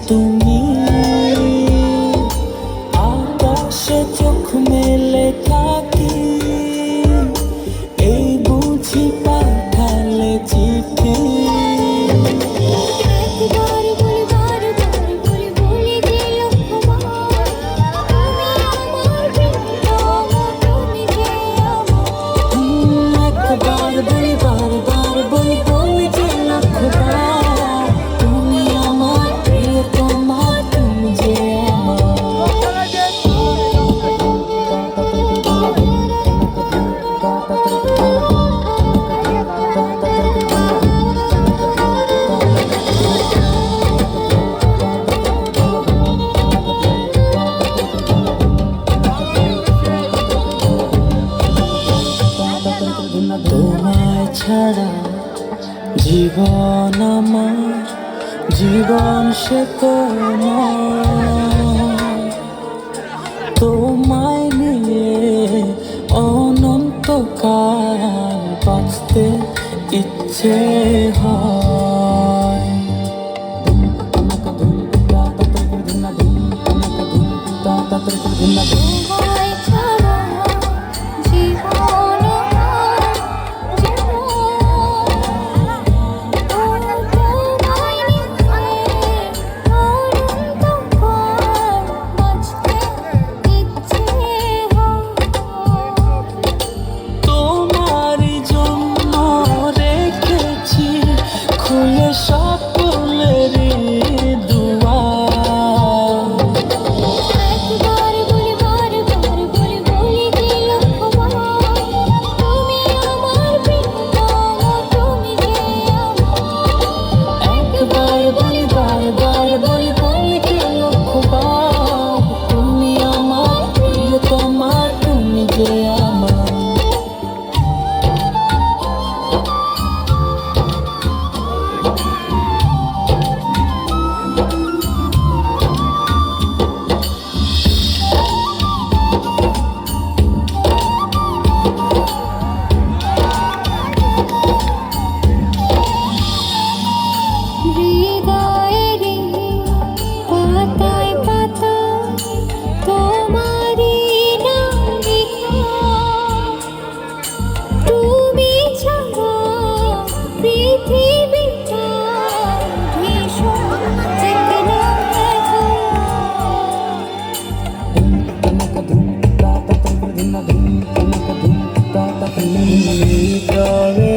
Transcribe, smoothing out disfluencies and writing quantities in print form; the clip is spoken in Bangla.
তুমি আকাশে চোখ মেলে থাকি, এই বুঝি পাঠালে চিঠি। একবার বলি বারবার বলি বলি যে লক্ষবার, তুমি আমার প্রিয়তমা, তুমি যে তোমায় ছাড়া জীবন আমার, জীবন সে তোমায় নিয়ে অনন্তকাল বাঁচতে ইচ্ছে হয়। খুলে সকলের দুয়ার, একবার বলি বারবার বলি বলি যে লক্ষবার, তুমি আমার প্রিয়তমা, তুমি যে একবার বলি বারবার বলি বলি যে লক্ষবার, তুমি আমার প্রিয়তমা, তুমি যে আমার। হৃদয়েরই পাতায় পাতায় তোমারই নাম লেখা, তুমি ছাড়া পৃথিবীটা ভীষণ চেতনা একা। হৃদয়ে